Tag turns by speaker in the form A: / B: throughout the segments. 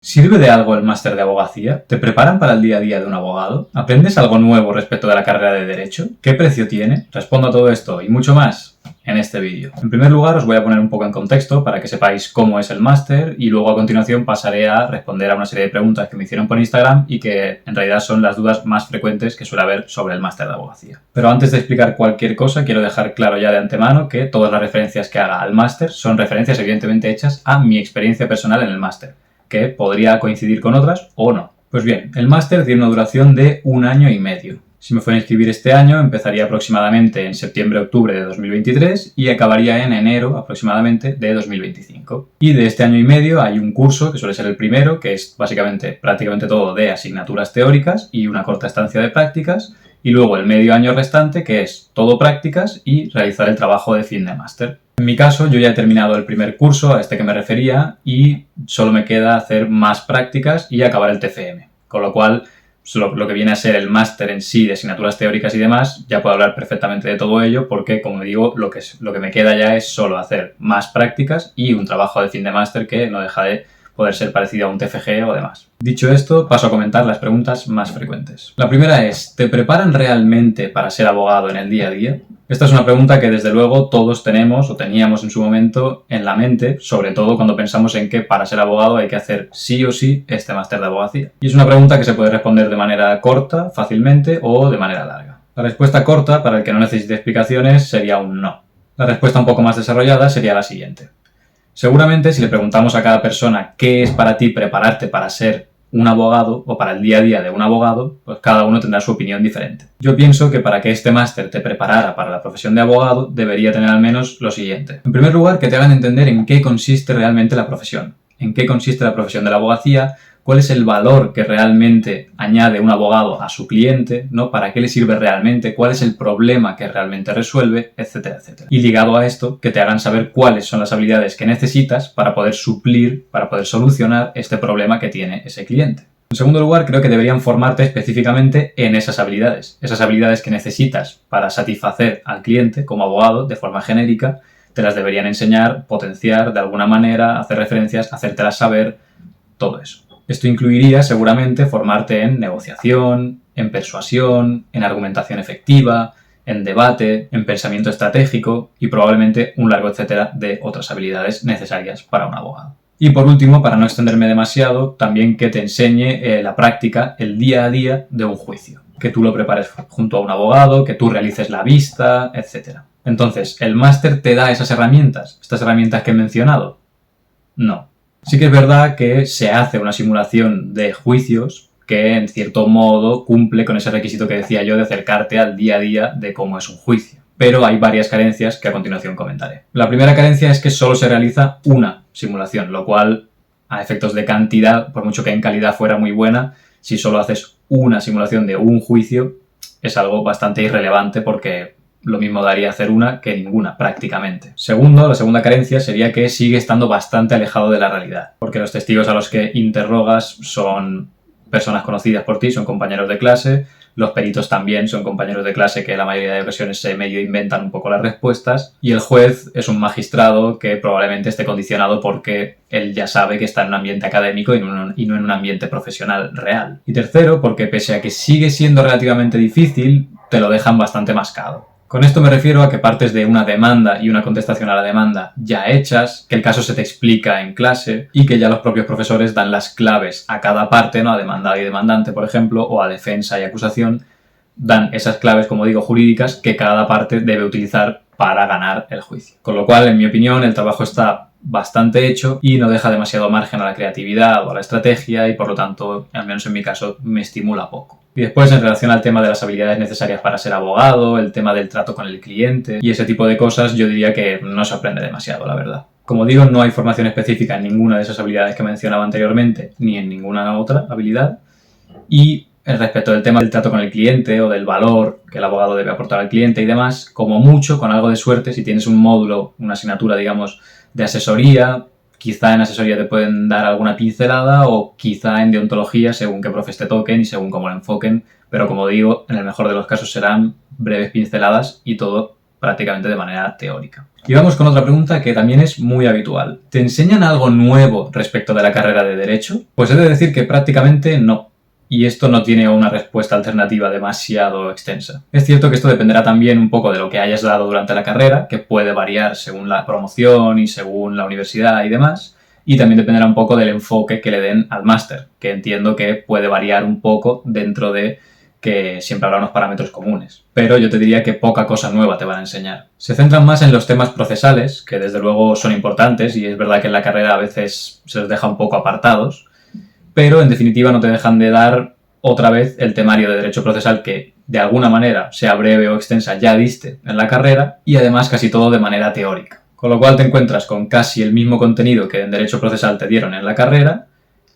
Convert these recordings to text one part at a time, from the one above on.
A: ¿Sirve de algo el máster de abogacía? ¿Te preparan para el día a día de un abogado? ¿Aprendes algo nuevo respecto de la carrera de Derecho? ¿Qué precio tiene? Respondo a todo esto y mucho más en este vídeo. En primer lugar, os voy a poner un poco en contexto para que sepáis cómo es el máster y luego a continuación pasaré a responder a una serie de preguntas que me hicieron por Instagram y que en realidad son las dudas más frecuentes que suele haber sobre el máster de abogacía. Pero antes de explicar cualquier cosa, quiero dejar claro ya de antemano que todas las referencias que haga al máster son referencias evidentemente hechas a mi experiencia personal en el máster, que podría coincidir con otras o no. Pues bien, el máster tiene una duración de 1 año y medio. Si me fuera a inscribir este año, empezaría aproximadamente en septiembre-octubre de 2023 y acabaría en enero aproximadamente de 2025. Y de este año y medio hay un curso, que suele ser el primero, que es básicamente prácticamente todo de asignaturas teóricas y una corta estancia de prácticas, y luego el medio año restante, que es todo prácticas y realizar el trabajo de fin de máster. En mi caso, yo ya he terminado el primer curso a este que me refería y solo me queda hacer más prácticas y acabar el TFM. Con lo cual, lo que viene a ser el máster en sí de asignaturas teóricas y demás, ya puedo hablar perfectamente de todo ello porque, como digo, lo que me queda ya es solo hacer más prácticas y un trabajo de fin de máster que no deja de poder ser parecido a un TFG o demás. Dicho esto, paso a comentar las preguntas más frecuentes. La primera es, ¿te preparan realmente para ser abogado en el día a día? Esta es una pregunta que desde luego todos tenemos o teníamos en su momento en la mente, sobre todo cuando pensamos en que para ser abogado hay que hacer sí o sí este máster de abogacía. Y es una pregunta que se puede responder de manera corta, fácilmente, o de manera larga. La respuesta corta, para el que no necesite explicaciones, sería un no. La respuesta un poco más desarrollada sería la siguiente. Seguramente si le preguntamos a cada persona qué es para ti prepararte para ser un abogado o para el día a día de un abogado, pues cada uno tendrá su opinión diferente. Yo pienso que para que este máster te preparara para la profesión de abogado debería tener al menos lo siguiente. En primer lugar, que te hagan entender en qué consiste realmente la profesión, en qué consiste la profesión de la abogacía, cuál es el valor que realmente añade un abogado a su cliente, ¿no? ¿Para qué le sirve realmente? ¿Cuál es el problema que realmente resuelve? Etcétera, etcétera. Y ligado a esto, que te hagan saber cuáles son las habilidades que necesitas para poder suplir, para poder solucionar este problema que tiene ese cliente. En segundo lugar, creo que deberían formarte específicamente en esas habilidades que necesitas para satisfacer al cliente como abogado de forma genérica, te las deberían enseñar, potenciar de alguna manera, hacer referencias, hacértelas saber, todo eso. Esto incluiría seguramente formarte en negociación, en persuasión, en argumentación efectiva, en debate, en pensamiento estratégico y probablemente un largo etcétera de otras habilidades necesarias para un abogado. Y por último, para no extenderme demasiado, también que te enseñe la práctica, el día a día de un juicio. Que tú lo prepares junto a un abogado, que tú realices la vista, etc. Entonces, ¿el máster te da esas herramientas? ¿Estas herramientas que he mencionado? No. Sí que es verdad que se hace una simulación de juicios que, en cierto modo, cumple con ese requisito que decía yo de acercarte al día a día de cómo es un juicio. Pero hay varias carencias que a continuación comentaré. La primera carencia es que solo se realiza una simulación, lo cual, a efectos de cantidad, por mucho que en calidad fuera muy buena, si solo haces una simulación de un juicio, es algo bastante irrelevante porque lo mismo daría hacer una que ninguna, prácticamente. Segundo, la segunda carencia sería que sigue estando bastante alejado de la realidad, porque los testigos a los que interrogas son personas conocidas por ti, son compañeros de clase, los peritos también son compañeros de clase que la mayoría de ocasiones se medio inventan un poco las respuestas, y el juez es un magistrado que probablemente esté condicionado porque él ya sabe que está en un ambiente académico y no en un ambiente profesional real. Y tercero, porque pese a que sigue siendo relativamente difícil, te lo dejan bastante mascado. Con esto me refiero a que partes de una demanda y una contestación a la demanda ya hechas, que el caso se te explica en clase y que ya los propios profesores dan las claves a cada parte, ¿no? A demandado y demandante, por ejemplo, o a defensa y acusación, dan esas claves, como digo, jurídicas que cada parte debe utilizar para ganar el juicio. Con lo cual, en mi opinión, el trabajo está bastante hecho y no deja demasiado margen a la creatividad o a la estrategia y, por lo tanto, al menos en mi caso, me estimula poco. Y después, en relación al tema de las habilidades necesarias para ser abogado, el tema del trato con el cliente y ese tipo de cosas, yo diría que no se aprende demasiado, la verdad. Como digo, no hay formación específica en ninguna de esas habilidades que mencionaba anteriormente, ni en ninguna otra habilidad. Y respecto del tema del trato con el cliente o del valor que el abogado debe aportar al cliente y demás, como mucho, con algo de suerte, si tienes un módulo, una asignatura, digamos, de asesoría, quizá en asesoría te pueden dar alguna pincelada o quizá en deontología según qué profes te toquen y según cómo lo enfoquen, pero como digo, en el mejor de los casos serán breves pinceladas y todo prácticamente de manera teórica. Y vamos con otra pregunta que también es muy habitual. ¿Te enseñan algo nuevo respecto de la carrera de Derecho? Pues he de decir que prácticamente no. Y esto no tiene una respuesta alternativa demasiado extensa. Es cierto que esto dependerá también un poco de lo que hayas dado durante la carrera, que puede variar según la promoción y según la universidad y demás, y también dependerá un poco del enfoque que le den al máster, que entiendo que puede variar un poco dentro de que siempre habrá unos parámetros comunes. Pero yo te diría que poca cosa nueva te van a enseñar. Se centran más en los temas procesales, que desde luego son importantes, y es verdad que en la carrera a veces se los deja un poco apartados, pero en definitiva no te dejan de dar otra vez el temario de derecho procesal que de alguna manera, sea breve o extensa, ya diste en la carrera, y además casi todo de manera teórica. Con lo cual te encuentras con casi el mismo contenido que en derecho procesal te dieron en la carrera,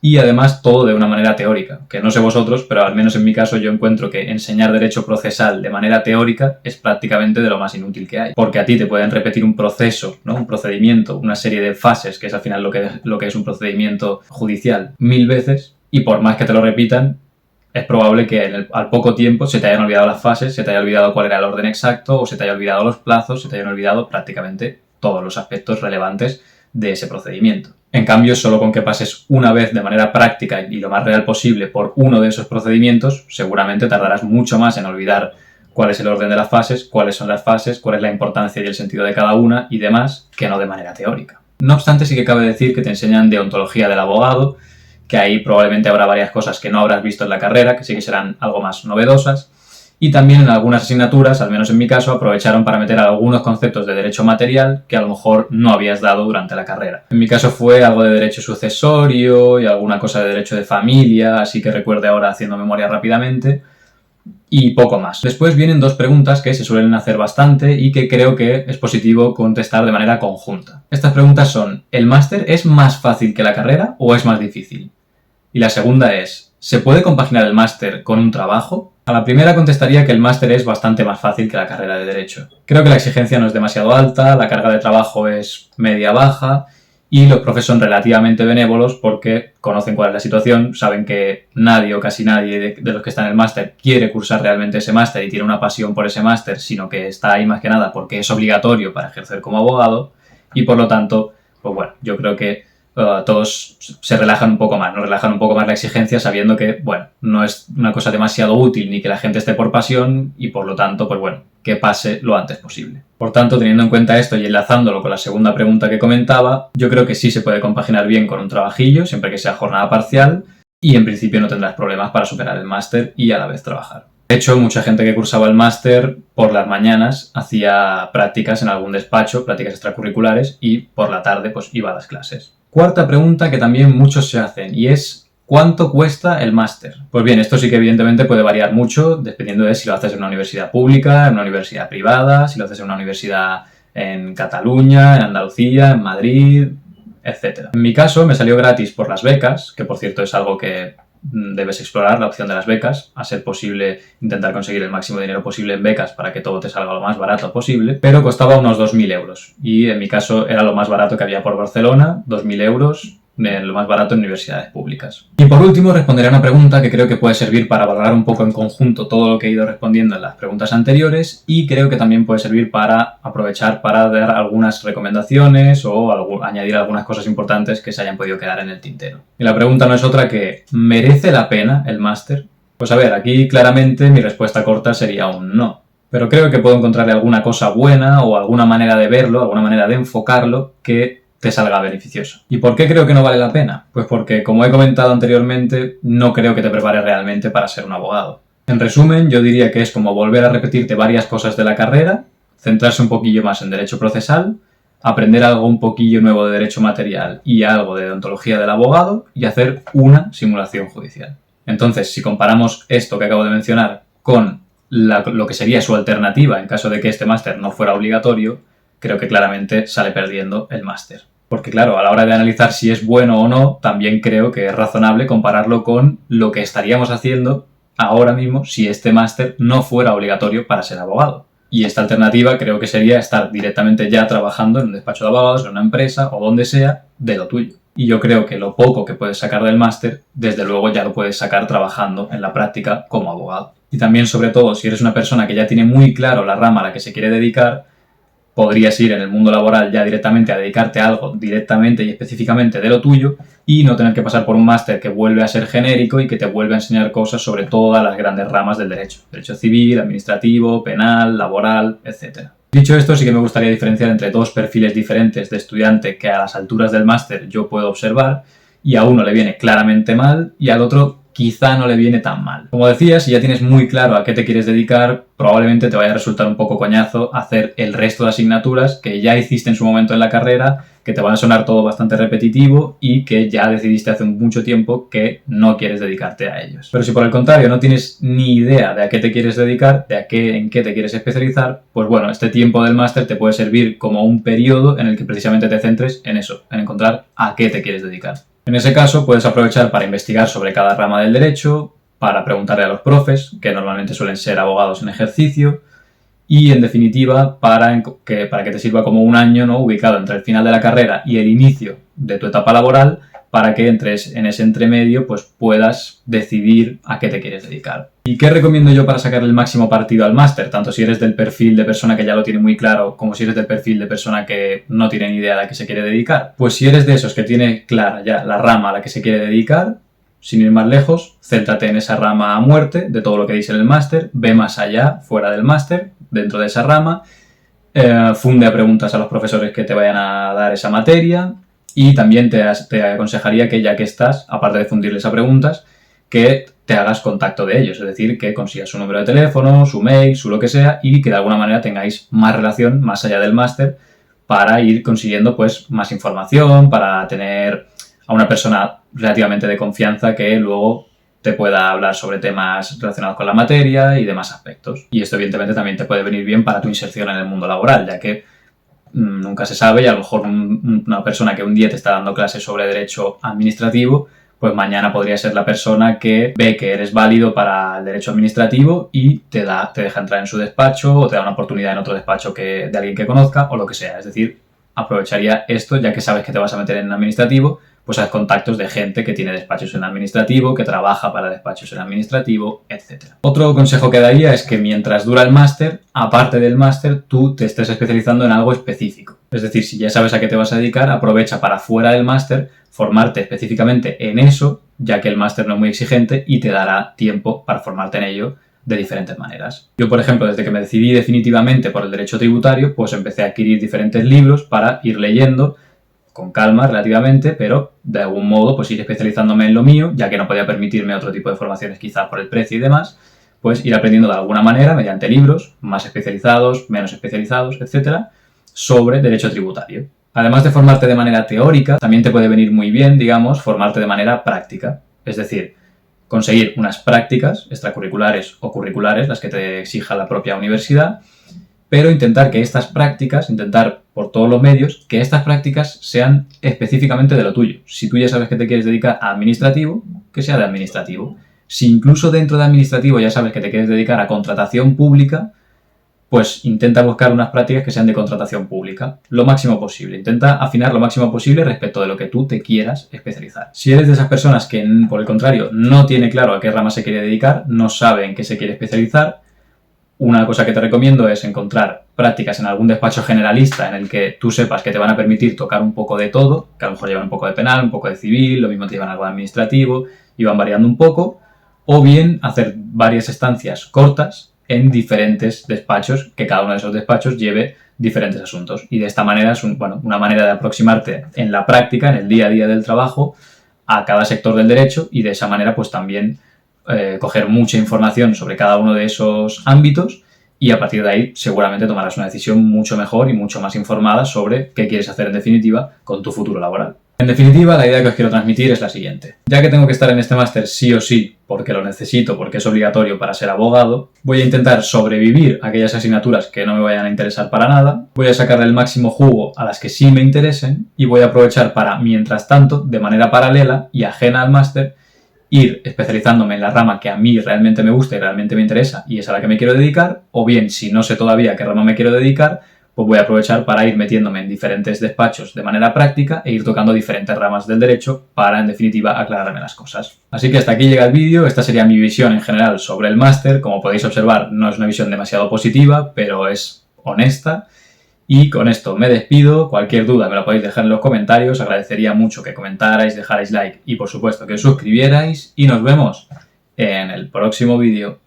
A: y además todo de una manera teórica, que no sé vosotros, pero al menos en mi caso yo encuentro que enseñar derecho procesal de manera teórica es prácticamente de lo más inútil que hay, porque a ti te pueden repetir un proceso, ¿no? Un procedimiento, una serie de fases, que es al final lo que es un procedimiento judicial, 1000 veces, y por más que te lo repitan, es probable que al poco tiempo se te hayan olvidado las fases, se te haya olvidado cuál era el orden exacto, o se te haya olvidado los plazos, se te hayan olvidado prácticamente todos los aspectos relevantes de ese procedimiento. En cambio, solo con que pases una vez de manera práctica y lo más real posible por uno de esos procedimientos, seguramente tardarás mucho más en olvidar cuál es el orden de las fases, cuáles son las fases, cuál es la importancia y el sentido de cada una y demás, que no de manera teórica. No obstante, sí que cabe decir que te enseñan deontología del abogado, que ahí probablemente habrá varias cosas que no habrás visto en la carrera, que sí que serán algo más novedosas. Y también en algunas asignaturas, al menos en mi caso, aprovecharon para meter algunos conceptos de derecho material que a lo mejor no habías dado durante la carrera. En mi caso fue algo de derecho sucesorio y alguna cosa de derecho de familia, así que recuerde ahora haciendo memoria rápidamente, y poco más. Después vienen dos preguntas que se suelen hacer bastante y que creo que es positivo contestar de manera conjunta. Estas preguntas son: ¿el máster es más fácil que la carrera o es más difícil? Y la segunda es: ¿se puede compaginar el máster con un trabajo? A la primera contestaría que el máster es bastante más fácil que la carrera de Derecho. Creo que la exigencia no es demasiado alta, la carga de trabajo es media-baja y los profes son relativamente benévolos porque conocen cuál es la situación, saben que nadie o casi nadie de los que están en el máster quiere cursar realmente ese máster y tiene una pasión por ese máster, sino que está ahí más que nada porque es obligatorio para ejercer como abogado y por lo tanto, pues bueno, yo creo que todos se relajan un poco más, ¿no? Relajan un poco más la exigencia sabiendo que, bueno, no es una cosa demasiado útil ni que la gente esté por pasión y por lo tanto, pues bueno, que pase lo antes posible. Por tanto, teniendo en cuenta esto y enlazándolo con la segunda pregunta que comentaba, yo creo que sí se puede compaginar bien con un trabajillo, siempre que sea jornada parcial, y en principio no tendrás problemas para superar el máster y a la vez trabajar. De hecho, mucha gente que cursaba el máster por las mañanas hacía prácticas en algún despacho, prácticas extracurriculares, y por la tarde pues iba a las clases. Cuarta pregunta que también muchos se hacen y es: ¿cuánto cuesta el máster? Pues bien, esto sí que evidentemente puede variar mucho dependiendo de si lo haces en una universidad pública, en una universidad privada, si lo haces en una universidad en Cataluña, en Andalucía, en Madrid, etc. En mi caso me salió gratis por las becas, que por cierto es algo que debes explorar, la opción de las becas, a ser posible intentar conseguir el máximo dinero posible en becas para que todo te salga lo más barato posible, pero costaba unos 2.000 euros y en mi caso era lo más barato que había por Barcelona, 2.000 euros, lo más barato en universidades públicas. Y por último responderé a una pregunta que creo que puede servir para valorar un poco en conjunto todo lo que he ido respondiendo en las preguntas anteriores y creo que también puede servir para aprovechar para dar algunas recomendaciones o añadir algunas cosas importantes que se hayan podido quedar en el tintero. Y la pregunta no es otra que: ¿merece la pena el máster? Pues a ver, aquí claramente mi respuesta corta sería un no. Pero creo que puedo encontrarle alguna cosa buena o alguna manera de verlo, alguna manera de enfocarlo que te salga beneficioso. ¿Y por qué creo que no vale la pena? Pues porque, como he comentado anteriormente, no creo que te prepare realmente para ser un abogado. En resumen, yo diría que es como volver a repetirte varias cosas de la carrera, centrarse un poquillo más en derecho procesal, aprender algo un poquillo nuevo de derecho material y algo de deontología del abogado y hacer una simulación judicial. Entonces, si comparamos esto que acabo de mencionar con lo que sería su alternativa en caso de que este máster no fuera obligatorio, creo que claramente sale perdiendo el máster. Porque claro, a la hora de analizar si es bueno o no, también creo que es razonable compararlo con lo que estaríamos haciendo ahora mismo si este máster no fuera obligatorio para ser abogado. Y esta alternativa creo que sería estar directamente ya trabajando en un despacho de abogados, en una empresa o donde sea, de lo tuyo. Y yo creo que lo poco que puedes sacar del máster, desde luego ya lo puedes sacar trabajando en la práctica como abogado. Y también, sobre todo, si eres una persona que ya tiene muy claro la rama a la que se quiere dedicar, podrías ir en el mundo laboral ya directamente a dedicarte a algo directamente y específicamente de lo tuyo y no tener que pasar por un máster que vuelve a ser genérico y que te vuelve a enseñar cosas sobre todas las grandes ramas del derecho. Derecho civil, administrativo, penal, laboral, etc. Dicho esto, sí que me gustaría diferenciar entre dos perfiles diferentes de estudiante que a las alturas del máster yo puedo observar y a uno le viene claramente mal y al otro quizá no le viene tan mal. Como decía, si ya tienes muy claro a qué te quieres dedicar, probablemente te vaya a resultar un poco coñazo hacer el resto de asignaturas que ya hiciste en su momento en la carrera, que te van a sonar todo bastante repetitivo y que ya decidiste hace mucho tiempo que no quieres dedicarte a ellos. Pero si por el contrario no tienes ni idea de a qué te quieres dedicar, en qué te quieres especializar, pues bueno, este tiempo del máster te puede servir como un periodo en el que precisamente te centres en eso, en encontrar a qué te quieres dedicar. En ese caso, puedes aprovechar para investigar sobre cada rama del derecho, para preguntarle a los profes, que normalmente suelen ser abogados en ejercicio, y en definitiva, para que te sirva como un año, ¿no?, ubicado entre el final de la carrera y el inicio de tu etapa laboral, para que entres en ese entremedio, pues puedas decidir a qué te quieres dedicar. ¿Y qué recomiendo yo para sacar el máximo partido al máster? Tanto si eres del perfil de persona que ya lo tiene muy claro, como si eres del perfil de persona que no tiene ni idea de a qué se quiere dedicar. Pues si eres de esos que tiene clara ya la rama a la que se quiere dedicar, sin ir más lejos, céntrate en esa rama a muerte de todo lo que dice en el máster, ve más allá, fuera del máster, dentro de esa rama, funde a preguntas a los profesores que te vayan a dar esa materia. Y también te aconsejaría que ya que estás, aparte de fundirles a preguntas, que te hagas contacto de ellos, es decir, que consigas su número de teléfono, su mail, su lo que sea, y que de alguna manera tengáis más relación más allá del máster para ir consiguiendo pues más información, para tener a una persona relativamente de confianza que luego te pueda hablar sobre temas relacionados con la materia y demás aspectos. Y esto evidentemente también te puede venir bien para tu inserción en el mundo laboral, ya que nunca se sabe y a lo mejor una persona que un día te está dando clases sobre derecho administrativo, pues mañana podría ser la persona que ve que eres válido para el derecho administrativo y te deja entrar en su despacho o te da una oportunidad en otro despacho de alguien que conozca o lo que sea. Es decir, aprovecharía esto, ya que sabes que te vas a meter en administrativo, pues haz contactos de gente que tiene despachos en administrativo, que trabaja para despachos en administrativo, etc. Otro consejo que daría es que mientras dura el máster, aparte del máster, tú te estés especializando en algo específico. Es decir, si ya sabes a qué te vas a dedicar, aprovecha para fuera del máster formarte específicamente en eso, ya que el máster no es muy exigente y te dará tiempo para formarte en ello de diferentes maneras. Yo, por ejemplo, desde que me decidí definitivamente por el derecho tributario, pues empecé a adquirir diferentes libros para ir leyendo con calma relativamente, pero de algún modo pues ir especializándome en lo mío, ya que no podía permitirme otro tipo de formaciones quizás por el precio y demás, pues ir aprendiendo de alguna manera mediante libros más especializados, menos especializados, etcétera, sobre derecho tributario. Además de formarte de manera teórica, también te puede venir muy bien, digamos, formarte de manera práctica, es decir, conseguir unas prácticas extracurriculares o curriculares, las que te exija la propia universidad, pero intentar por todos los medios, que estas prácticas sean específicamente de lo tuyo. Si tú ya sabes que te quieres dedicar a administrativo, que sea de administrativo. Si incluso dentro de administrativo ya sabes que te quieres dedicar a contratación pública, pues intenta buscar unas prácticas que sean de contratación pública, lo máximo posible. Intenta afinar lo máximo posible respecto de lo que tú te quieras especializar. Si eres de esas personas que, por el contrario, no tiene claro a qué rama se quiere dedicar, no sabe en qué se quiere especializar, una cosa que te recomiendo es encontrar prácticas en algún despacho generalista en el que tú sepas que te van a permitir tocar un poco de todo, que a lo mejor llevan un poco de penal, un poco de civil, lo mismo te llevan algo de administrativo y van variando un poco, o bien hacer varias estancias cortas en diferentes despachos, que cada uno de esos despachos lleve diferentes asuntos. Y de esta manera es una manera de aproximarte en la práctica, en el día a día del trabajo, a cada sector del derecho y de esa manera pues también coger mucha información sobre cada uno de esos ámbitos y a partir de ahí seguramente tomarás una decisión mucho mejor y mucho más informada sobre qué quieres hacer en definitiva con tu futuro laboral. En definitiva, la idea que os quiero transmitir es la siguiente. Ya que tengo que estar en este máster sí o sí, porque lo necesito, porque es obligatorio para ser abogado, voy a intentar sobrevivir a aquellas asignaturas que no me vayan a interesar para nada, voy a sacarle el máximo jugo a las que sí me interesen y voy a aprovechar para, mientras tanto, de manera paralela y ajena al máster, ir especializándome en la rama que a mí realmente me gusta y realmente me interesa y es a la que me quiero dedicar, o bien, si no sé todavía a qué rama me quiero dedicar, pues voy a aprovechar para ir metiéndome en diferentes despachos de manera práctica e ir tocando diferentes ramas del derecho para, en definitiva, aclararme las cosas. Así que hasta aquí llega el vídeo. Esta sería mi visión en general sobre el máster. Como podéis observar, no es una visión demasiado positiva, pero es honesta. Y con esto me despido. Cualquier duda me la podéis dejar en los comentarios. Agradecería mucho que comentarais, dejarais like y por supuesto que os suscribierais. Y nos vemos en el próximo vídeo.